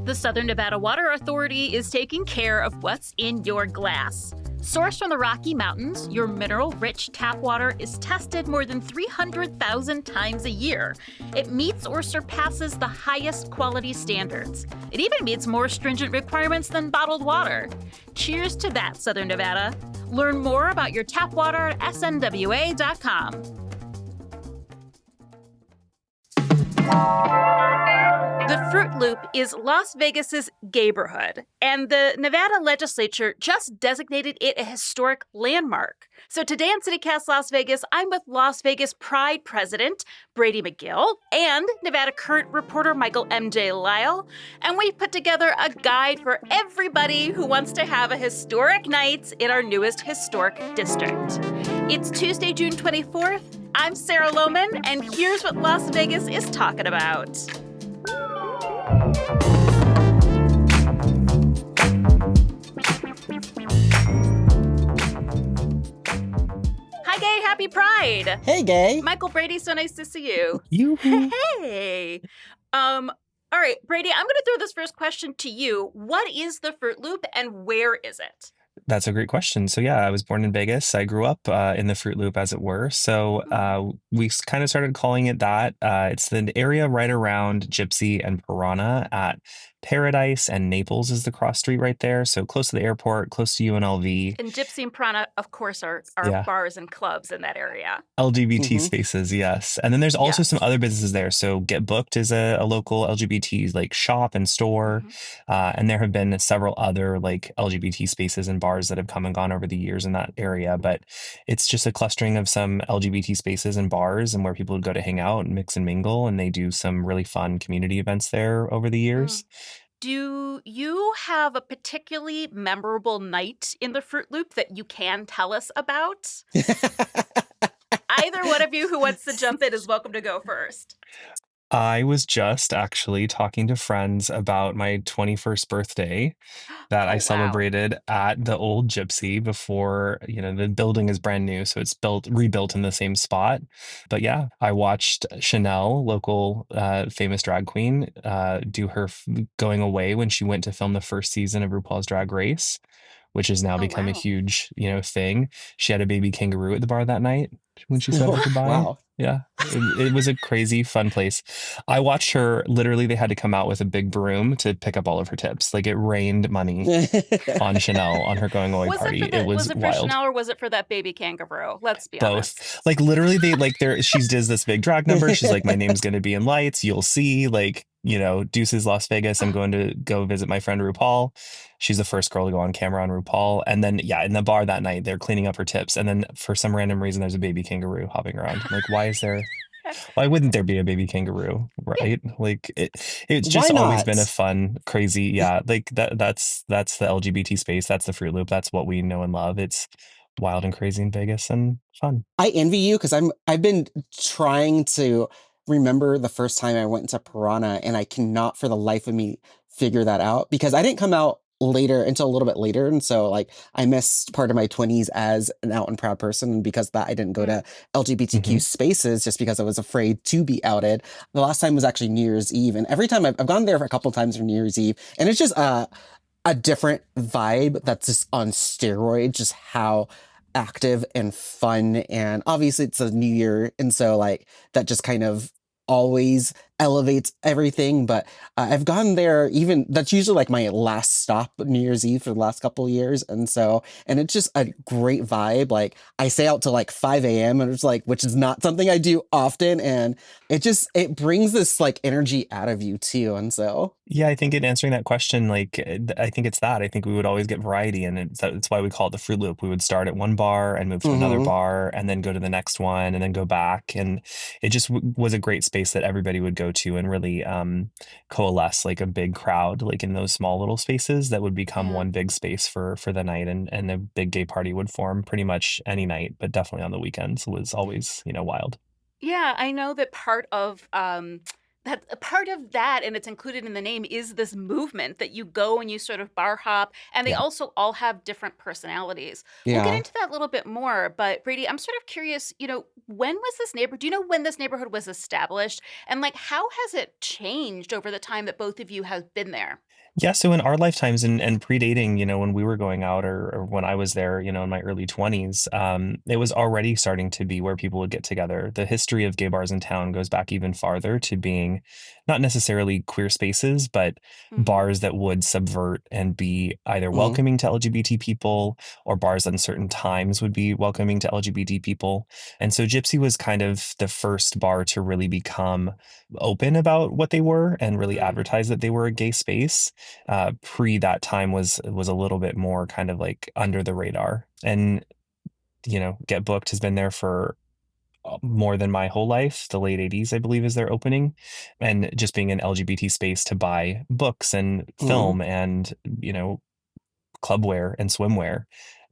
The Southern Nevada Water Authority is taking care of what's in your glass. Sourced from the Rocky Mountains, your mineral-rich tap water is tested more than 300,000 times a year. It meets or surpasses the highest quality standards. It even meets more stringent requirements than bottled water. Cheers to that, Southern Nevada. Learn more about your tap water at snwa.com. The Fruit Loop is Las Vegas's gayborhood, and the Nevada Legislature just designated it a historic landmark. So today on CityCast Las Vegas, I'm with Las Vegas Pride President Brady McGill and Nevada Current reporter Michael MJ Lyle, and we've put together a guide for everybody who wants to have a historic night in our newest historic district. It's Tuesday, June 24th. I'm Sarah Lohman, and here's what Las Vegas is talking about. Hi, Gay. Happy Pride. Hey, Gay. Michael, Brady, so nice to see you. Hey. All right, Brady, I'm going to throw this first question to you. What is the Fruit Loop and where is it? That's a great question. So yeah, I was born in Vegas. I grew up in the Fruit Loop, as it were. So we kind of started calling it that. It's the area right around Gypsy and Piranha at Paradise, and Naples is the cross street right there. So close to the airport, close to UNLV. And Gypsy and Piranha, of course, are bars and clubs in that area. LGBT spaces, yes. And then there's also some other businesses there. So Get Booked is a local LGBT like shop and store. And there have been several other like LGBT spaces and bars that have come and gone over the years in that area. But it's just a clustering of some LGBT spaces and bars and where people would go to hang out and mix and mingle. And they do some really fun community events there over the years. Do you have a particularly memorable night in the Fruit Loop that you can tell us about? Either one of you who wants to jump in is welcome to go first. I was just actually talking to friends about my 21st birthday that I celebrated at the old Gypsy before, the building is brand new. So it's rebuilt in the same spot. But yeah, I watched Chanel, local famous drag queen, do her going away when she went to film the first season of RuPaul's Drag Race, which has now become a huge, thing. She had a baby kangaroo at the bar that night when she said goodbye. Wow. Yeah, it was a crazy, fun place. I watched her, literally, they had to come out with a big broom to pick up all of her tips. Like, it rained money on Chanel on her going away party. Was it for wild. Chanel or was it for that baby kangaroo? Let's be honest. Both. Like, literally, she does this big drag number. She's like, my name's going to be in lights. You'll see, deuces Las Vegas. I'm going to go visit my friend RuPaul. She's the first girl to go on camera on RuPaul. And then, in the bar that night, they're cleaning up her tips. And then for some random reason, there's a baby kangaroo hopping around. I'm like, why wouldn't there be a baby kangaroo? Right. Like it's just always been a fun, crazy. Yeah. Like that's the LGBT space. That's the Fruit Loop. That's what we know and love. It's wild and crazy in Vegas and fun. I envy you because I've been trying to remember the first time I went into Piranha, and I cannot for the life of me figure that out because I didn't come out until a little bit later. And so I missed part of my 20s as an out and proud person. And because of that, I didn't go to LGBTQ spaces just because I was afraid to be outed. The last time was actually New Year's Eve. And every time I've gone there for a couple of times for New Year's Eve, and it's just a different vibe that's just on steroids, just how active and fun. And obviously it's a new year. And so that just kind of always elevates everything. But I've gone there, that's usually my last stop New Year's Eve for the last couple of years. And it's just a great vibe. I stay out till 5 a.m. and it's which is not something I do often. And it brings this energy out of you too. And so. Yeah, I think in answering that question, I think it's that. I think we would always get variety, and it's why we call it the Fruit Loop. We would start at one bar and move to another bar and then go to the next one and then go back. And it just was a great space that everybody would go to and really coalesce a big crowd, in those small little spaces that would become one big space for the night. And a big gay party would form pretty much any night, but definitely on the weekends was always, wild. Yeah, I know that part of that a part of that, and it's included in the name, is this movement that you go and you sort of bar hop, and they Yeah. also all have different personalities. We'll get Yeah. into that a little bit more, but Brady, I'm sort of curious, when was this neighborhood, do you know when this neighborhood was established? And like, how has it changed over the time that both of you have been there? Yeah, so in our lifetimes and predating, when we were going out or when I was there, in my early 20s, it was already starting to be where people would get together. The history of gay bars in town goes back even farther to being not necessarily queer spaces, but Mm-hmm. bars that would subvert and be either Mm, welcoming to LGBT people, or bars on certain times would be welcoming to LGBT people. And so Gypsy was kind of the first bar to really become open about what they were and really Mm, advertise that they were a gay space. Pre that time was a little bit more kind of like under the radar. And Get Booked has been there for more than my whole life. The late 80s, I believe, is their opening. And just being an LGBT space to buy books and mm, film and clubwear and swimwear,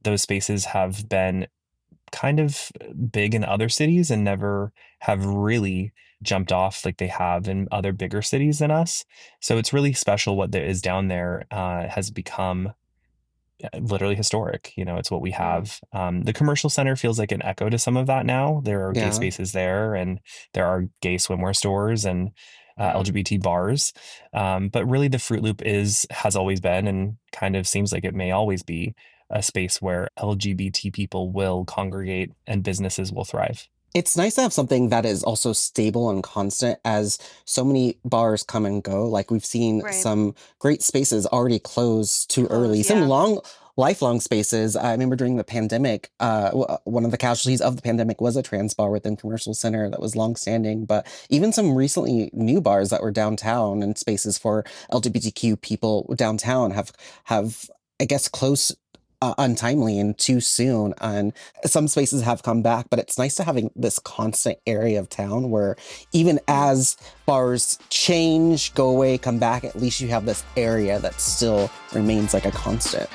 those spaces have been kind of big in other cities and never have really jumped off like they have in other bigger cities than us. So it's really special what there is down there. Has become literally historic. It's what we mm, have. The commercial center feels like an echo to some of that now. There are gay yeah. spaces there, and there are gay swimwear stores and mm. LGBT bars. But really, the Fruit Loop has always been, and kind of seems like it may always be, a space where LGBT people will congregate and businesses will thrive. It's nice to have something that is also stable and constant as so many bars come and go. Like we've seen Right. some great spaces already close too early, Close, some yeah. lifelong spaces. I remember during the pandemic, one of the casualties of the pandemic was a trans bar within Commercial Center that was longstanding, but even some recently new bars that were downtown and spaces for LGBTQ people downtown have I guess close untimely and too soon. And some spaces have come back, but it's nice to having this constant area of town where even Mm. as bars change, go away, come back, at least you have this area that still remains like a constant.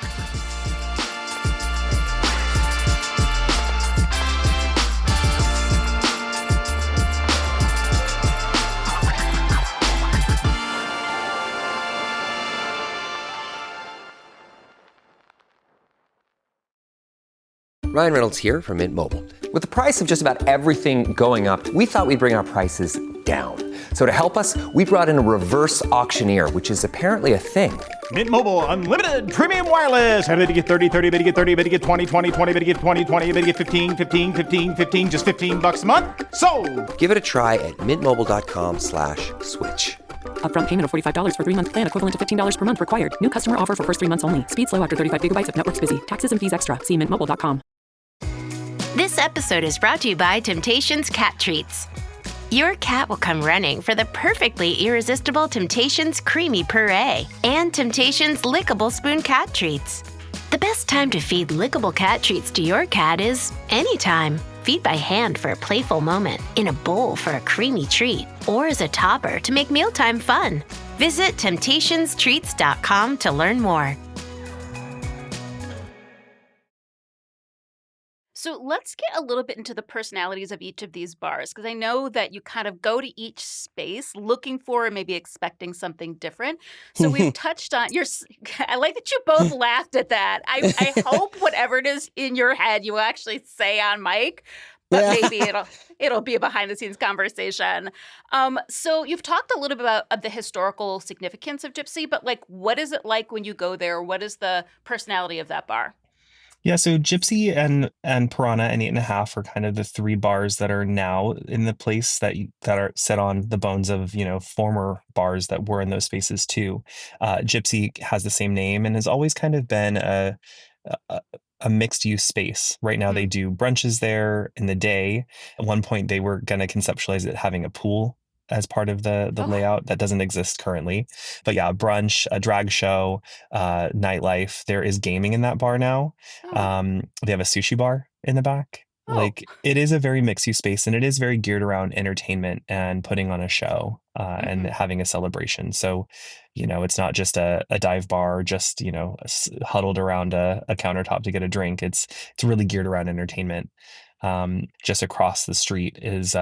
Ryan Reynolds here from Mint Mobile. With the price of just about everything going up, we thought we'd bring our prices down. So to help us, we brought in a reverse auctioneer, which is apparently a thing. Mint Mobile Unlimited Premium Wireless. How to get 30, 30, bit to get 30, bit to get 20, 20, 20, bit to get 20, 20, bit to get 15, 15, 15, 15, just $15 a month? Sold! Give it a try at mintmobile.com/switch. Upfront payment of $45 for 3-month plan, equivalent to $15 per month required. New customer offer for first 3 months only. Speed slow after 35 gigabytes if network's busy. Taxes and fees extra. See mintmobile.com. This episode is brought to you by Temptations Cat Treats. Your cat will come running for the perfectly irresistible Temptations Creamy Puree and Temptations Lickable Spoon Cat Treats. The best time to feed lickable cat treats to your cat is anytime. Feed by hand for a playful moment, in a bowl for a creamy treat, or as a topper to make mealtime fun. Visit temptationstreats.com to learn more. So let's get a little bit into the personalities of each of these bars, because I know that you kind of go to each space looking for and maybe expecting something different. So we've touched on I like that you both laughed at that. I hope whatever it is in your head you will actually say on mic, but Yeah. maybe it'll be a behind the scenes conversation. So you've talked a little bit about the historical significance of Gypsy, but like, what is it like when you go there? What is the personality of that bar? Yeah, so Gypsy and Piranha and 8.5 are kind of the three bars that are now in the place that are set on the bones of former bars that were in those spaces too. Gypsy has the same name and has always kind of been a, a mixed use space. Right now they Mm. do brunches there in the day. At one point they were going to conceptualize it having a pool as part of the Oh, layout that doesn't exist currently. But yeah, brunch, a drag show, nightlife. There is gaming in that bar now. oh, They have a sushi bar in the back. oh. Like it is a very mixed use space, and it is very geared around entertainment and putting on a show and Mhm. having a celebration. So, it's not just a dive bar, just huddled around a countertop to get a drink. It's really geared around entertainment. Just across the street is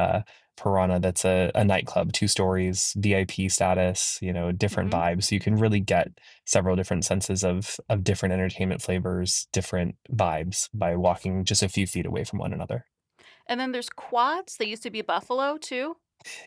Piranha that's a nightclub, 2 stories, VIP status, different vibes. So you can really get several different senses of different entertainment flavors, different vibes by walking just a few feet away from one another. And then there's quads. They used to be Buffalo too.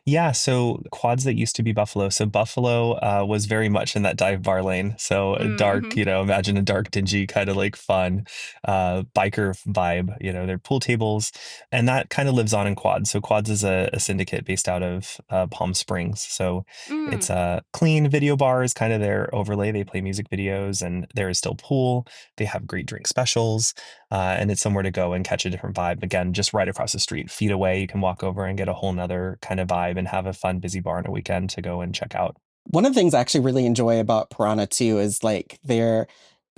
Yeah, so quads that used to be Buffalo. So Buffalo was very much in that dive bar lane. So a dark, imagine a dark, dingy, kind of like fun biker vibe. They're pool tables, and that kind of lives on in quads. So quads is a syndicate based out of Palm Springs. So it's a clean video bar is kind of their overlay. They play music videos, and there is still pool. They have great drink specials, and it's somewhere to go and catch a different vibe. Again, just right across the street, feet away, you can walk over and get a whole nother kind of vibe and have a fun, busy bar on a weekend to go and check out. One of the things I actually really enjoy about Piranha too is like the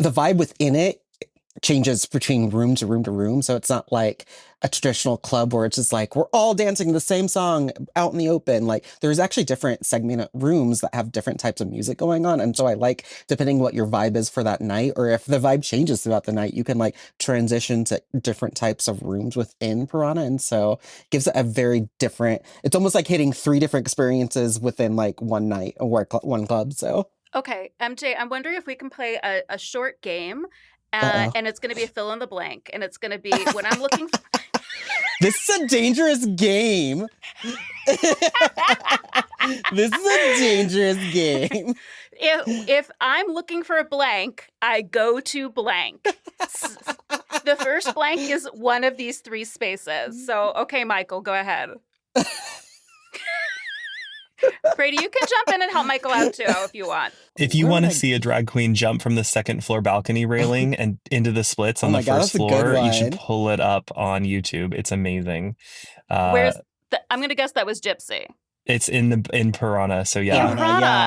vibe within it changes between room to room to room. So it's not like a traditional club where it's just like, we're all dancing the same song out in the open. Like there's actually different segmented rooms that have different types of music going on. And so I like, depending what your vibe is for that night, or if the vibe changes throughout the night, you can like transition to different types of rooms within Piranha. And so it gives it a very different, it's almost like hitting 3 different experiences within like one night or one club. So. Okay, MJ, I'm wondering if we can play a short game. And it's going to be a fill in the blank. And it's going to be when I'm looking for... This is a dangerous game. This is a dangerous game. If I'm looking for a blank, I go to blank. The first blank is one of these 3 spaces. So, okay, Michael, go ahead. Brady, you can jump in and help Michael out too if you want. If you want to see a drag queen jump from the 2nd floor balcony railing and into the splits on the first floor, you should pull it up on YouTube. It's amazing. I'm going to guess that was Gypsy. It's in Piranha. So yeah.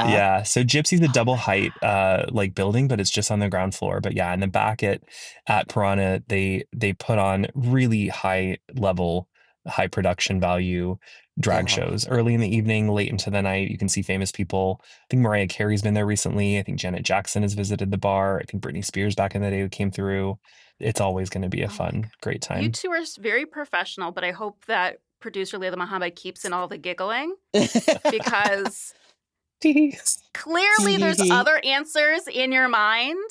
Yeah. So Gypsy's a double height like building, but it's just on the ground floor. But yeah, in the back at Piranha, they put on really high production value drag shows early in the evening, late into the night. You can see famous people. I think Mariah Carey's been there recently. I think Janet Jackson has visited the bar. I think Britney Spears back in the day came through. It's always going to be a fun, great time. You two are very professional, but I hope that producer Layla Muhammad keeps in all the giggling because clearly there's other answers in your mind.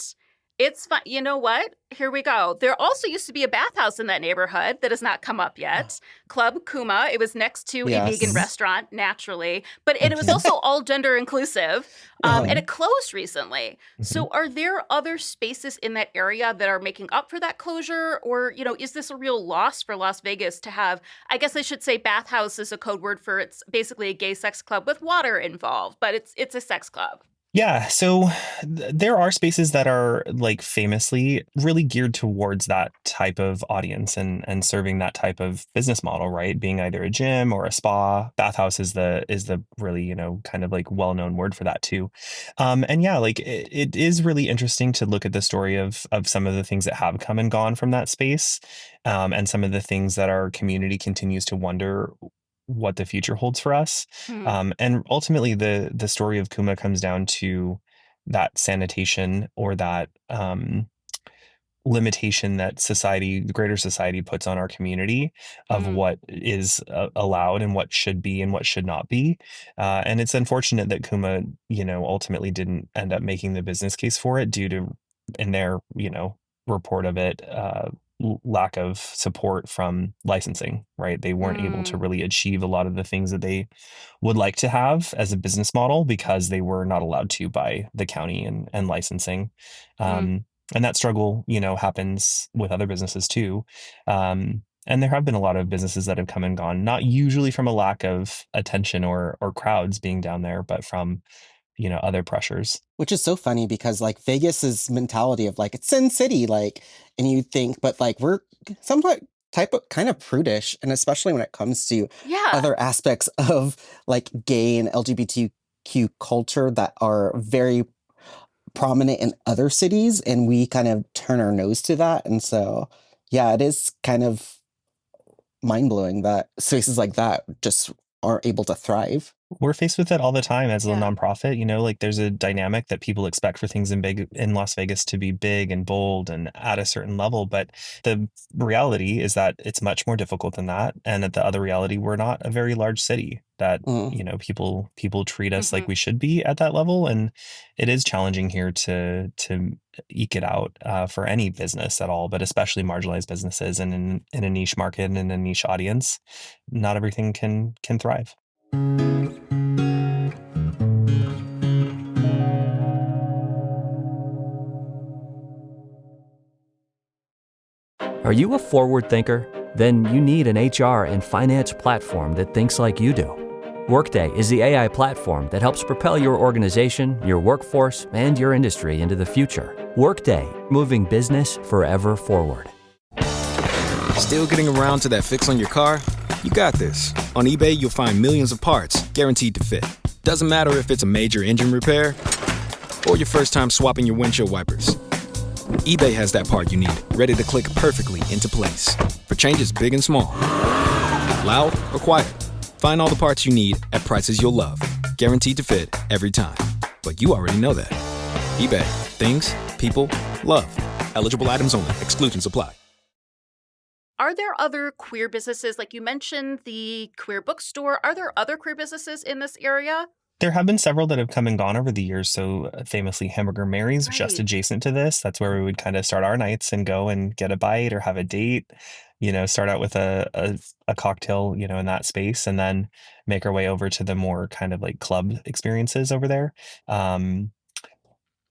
It's fun. You know what? Here we go. There also used to be a bathhouse in that neighborhood that has not come up yet. Club Kuma. It was next to a vegan restaurant, naturally. But it was also all gender inclusive. And it closed recently. So are there other spaces in that area that are making up for that closure? Or, is this a real loss for Las Vegas to have, I guess I should say bathhouse is a code word for it's basically a gay sex club with water involved, but it's a sex club. Yeah, so there are spaces that are like famously really geared towards that type of audience and serving that type of business model, right? Being either a gym or a spa. Bathhouse is the really, kind of like well-known word for that too. And yeah, like it is really interesting to look at the story of some of the things that have come and gone from that space, and some of the things that our community continues to wonder what the future holds for us. And ultimately the story of Kuma comes down to that sanitation or that limitation that the greater society puts on our community of what is allowed and what should be and what should not be. And it's unfortunate that Kuma, ultimately didn't end up making the business case for it due to, in their, report of it, lack of support from licensing, right? They weren't able to really achieve a lot of the things that they would like to have as a business model because they were not allowed to by the county and licensing. And that struggle, happens with other businesses too. And there have been a lot of businesses that have come and gone, not usually from a lack of attention or crowds being down there, but from other pressures. Which is so funny because like Vegas's mentality of like, it's Sin City, like, and you think, but like we're somewhat kind of prudish. And especially when it comes to other aspects of like gay and LGBTQ culture that are very prominent in other cities. And we kind of turn our nose to that. And so, yeah, it is kind of mind blowing that spaces like that just aren't able to thrive. We're faced with it all the time as a Yeah. nonprofit. Like there's a dynamic that people expect for things in Las Vegas to be big and bold and at a certain level. But the reality is that it's much more difficult than that. And at the other reality, we're not a very large city that, Mm. people treat us like Mhm. we should be at that level. And it is challenging here to eke it out for any business at all, but especially marginalized businesses and in a niche market and in a niche audience, not everything can thrive. Are you a forward thinker? Then you need an HR and finance platform that thinks like you do. Workday is the AI platform that helps propel your organization, your workforce, and your industry into the future. Workday, moving business forever forward. Still getting around to that fix on your car? You got this. On eBay, you'll find millions of parts guaranteed to fit. Doesn't matter if it's a major engine repair or your first time swapping your windshield wipers. eBay has that part you need, ready to click perfectly into place for changes big and small. Loud or quiet, find all the parts you need at prices you'll love. Guaranteed to fit every time. But you already know that. eBay. Things, people, love. Eligible items only. Exclusions apply. Are there other queer businesses? Like you mentioned the queer bookstore. Are there other queer businesses in this area? There have been several that have come and gone over the years. So famously, Hamburger Mary's just Right. adjacent to this. That's where we would kind of start our nights and go and get a bite or have a date. Start out with a cocktail, in that space, and then make our way over to the more kind of like club experiences over there. Um,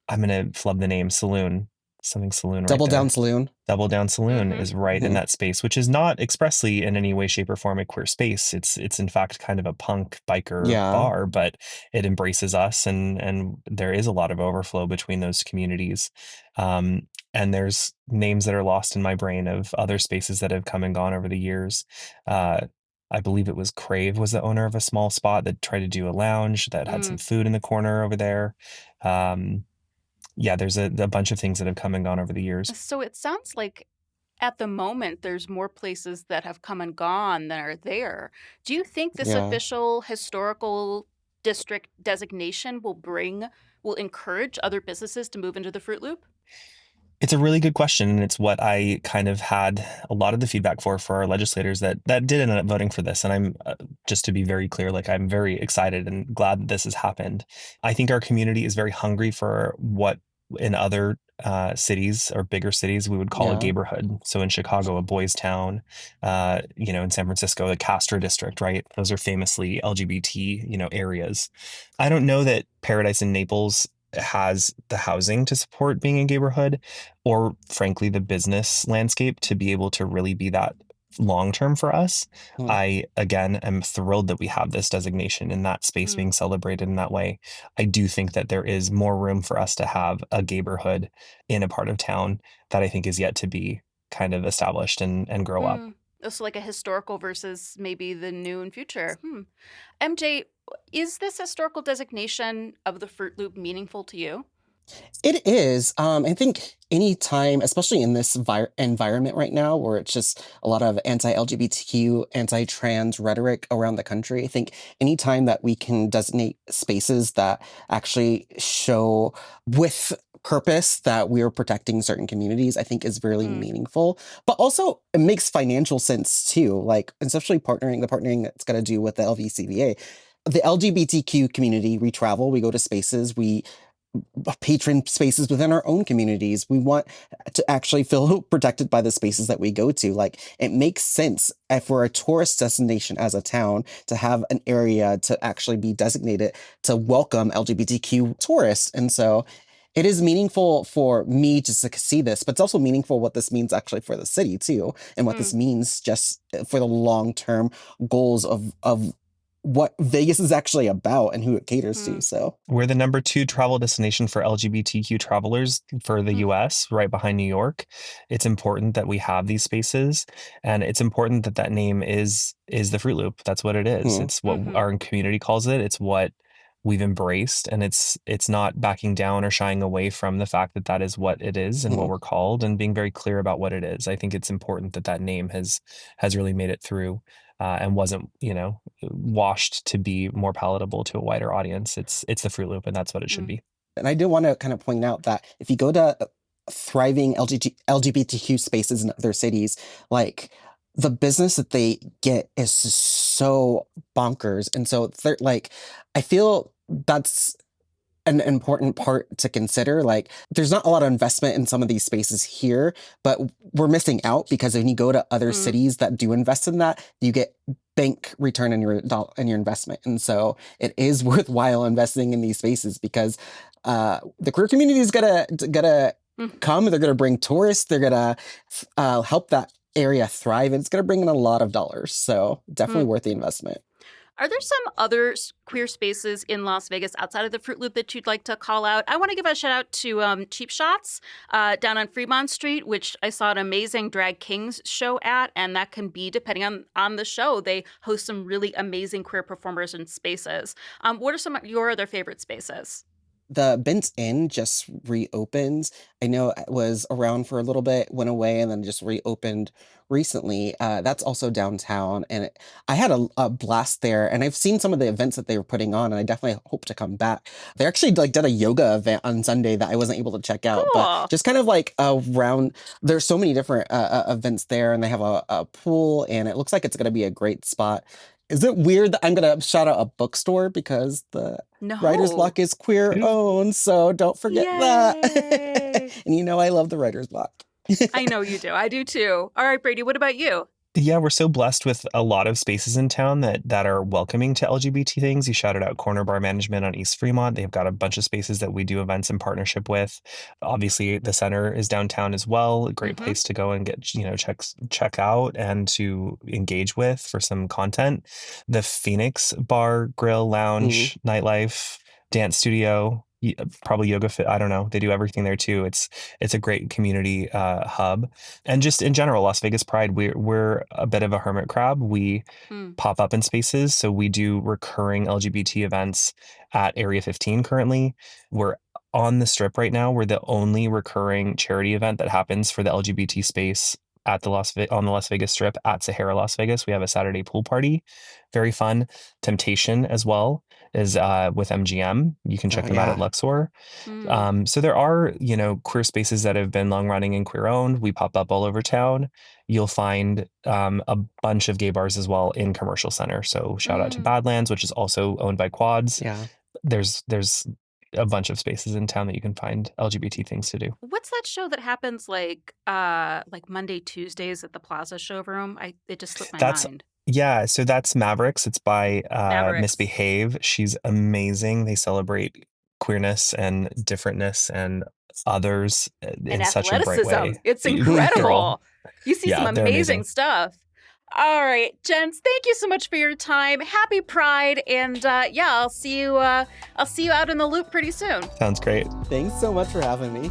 I'm gonna flub the name Saloon, something Saloon right Double Down there. Saloon. Double Down Saloon Mm-hmm. is right in Mhm. that space, which is not expressly in any way, shape, or form a queer space. It's in fact kind of a punk biker Yeah. bar, but it embraces us, and there is a lot of overflow between those communities. And there's names that are lost in my brain of other spaces that have come and gone over the years. Uh, I believe it was Crave was the owner of a small spot that tried to do a lounge that had some Mm. food in the corner over there. Um, yeah, there's a bunch of things that have come and gone over the years. So it sounds like at the moment there's more places that have come and gone than are there. Do you think this Yeah. official historical district designation will encourage other businesses to move into the Fruit Loop? It's a really good question, and it's what I kind of had a lot of the feedback for our legislators that did end up voting for this. And I'm just to be very clear, like I'm very excited and glad that this has happened. I think our community is very hungry for what in other cities or bigger cities we would call a Yeah. gayborhood. So in Chicago, a boys' town. In San Francisco, the Castro district, right? Those are famously LGBT, areas. I don't know that Paradise in Naples has the housing to support being a neighborhood or frankly the business landscape to be able to really be that long term for us. Hmm. I again am thrilled that we have this designation in that space Mm. being celebrated in that way. I do think that there is more room for us to have a neighborhood in a part of town that I think is yet to be kind of established and grow up. So like a historical versus maybe the new and future. MJ, is this historical designation of the Fruit Loop meaningful to you? It is. I think any time, especially in this environment right now, where it's just a lot of anti-LGBTQ, anti-trans rhetoric around the country, I think any time that we can designate spaces that actually show with purpose that we are protecting certain communities, I think is really Mm. meaningful. But also, it makes financial sense too. Like, especially the partnering that's got to do with the LVCVA. The LGBTQ community, we travel, we go to spaces, we patron spaces within our own communities. We want to actually feel protected by the spaces that we go to. Like, it makes sense if we're a tourist destination as a town to have an area to actually be designated to welcome LGBTQ tourists. And so it is meaningful for me just to see this, but it's also meaningful what this means actually for the city too, and what this means just for the long-term goals of what Vegas is actually about and who it caters to. So We're the number 2 travel destination for LGBTQ travelers for the US, right behind New York. It's important that we have these spaces, and it's important that that name is the Fruit Loop. That's what it is. It's what our community calls it. It's what we've embraced, and it's not backing down or shying away from the fact that that is what it is and what we're called, and being very clear about what it is. I think it's important that that name has really made it through. and wasn't, washed to be more palatable to a wider audience. It's the Fruit Loop, and that's what it should be. And I do want to kind of point out that if you go to thriving LGBTQ spaces in other cities, like the business that they get is so bonkers. And so like, I feel that's an important part to consider. Like, there's not a lot of investment in some of these spaces here, but we're missing out because when you go to other cities that do invest in that, you get bank return in your investment. And so it is worthwhile investing in these spaces because the queer community is gonna come. They're gonna bring tourists. They're gonna help that area thrive, and it's gonna bring in a lot of dollars. So definitely worth the investment. Are there some other queer spaces in Las Vegas outside of the Fruit Loop that you'd like to call out? I want to give a shout out to Cheap Shots down on Fremont Street, which I saw an amazing Drag Kings show at. And that can be, depending on the show, they host some really amazing queer performers and spaces. What are some of your other favorite spaces? The Bent Inn just reopens. I know it was around for a little bit, went away, and then just reopened recently. That's also downtown, and I had a blast there. And I've seen some of the events that they were putting on, and I definitely hope to come back. They actually did a yoga event on Sunday that I wasn't able to check out, but just kind of like around. There's so many different events there, and they have a pool, and it looks like it's going to be a great spot. Is it weird that I'm going to shout out a bookstore because the Writer's Block is queer owned? So don't forget that. And I love the Writer's Block. I know you do. I do too. All right, Brady, what about you? Yeah, we're so blessed with a lot of spaces in town that are welcoming to LGBT things. You shouted out Corner Bar Management on East Fremont. They've got a bunch of spaces that we do events in partnership with. Obviously, the center is downtown as well. A great place to go and get, check out and to engage with for some content. The Phoenix Bar, Grill, Lounge, Nightlife, Dance Studio, probably yoga fit. I don't know. They do everything there too. It's a great community hub, and just in general, Las Vegas Pride. We're a bit of a hermit crab. We pop up in spaces, so we do recurring LGBT events at Area 15. Currently, we're on the Strip right now. We're the only recurring charity event that happens for the LGBT space at the on the Las Vegas Strip at Sahara Las Vegas. We have a Saturday pool party, very fun. Temptation as well is with MGM. You can check them out at Luxor. So there are queer spaces that have been long running and queer owned. We pop up all over town. You'll find a bunch of gay bars as well in Commercial Center. So shout out to Badlands, which is also owned by Quads. Yeah, there's a bunch of spaces in town that you can find LGBT things to do. What's that show that happens like Monday, Tuesdays at the Plaza Showroom? It just slipped my mind. Yeah, so that's Mavericks. It's by Mavericks. Misbehave. She's amazing. They celebrate queerness and differentness and others in such a bright way. It's incredible. You see some amazing amazing stuff. All right, gents, thank you so much for your time. Happy Pride, and I'll see you out in the loop pretty soon. Sounds great. Thanks so much for having me.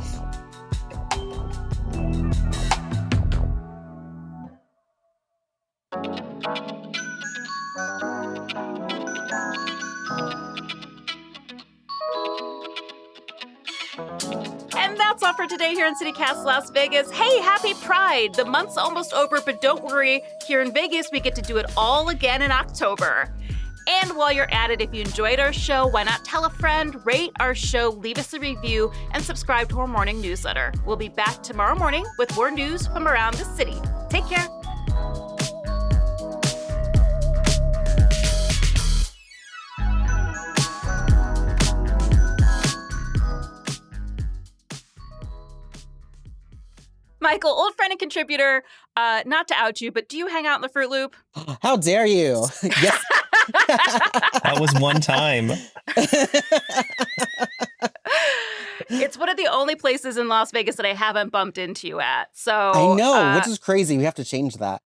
And that's all for today here in CityCast Las Vegas. Hey, happy Pride! The month's almost over, but don't worry. Here in Vegas, we get to do it all again in October. And while you're at it, if you enjoyed our show, why not tell a friend, rate our show, leave us a review, and subscribe to our morning newsletter. We'll be back tomorrow morning with more news from around the city. Take care. Michael, old friend and contributor, not to out you, but do you hang out in the Fruit Loop? How dare you? Yes. That was one time. It's one of the only places in Las Vegas that I haven't bumped into you at. So I know, which is crazy. We have to change that.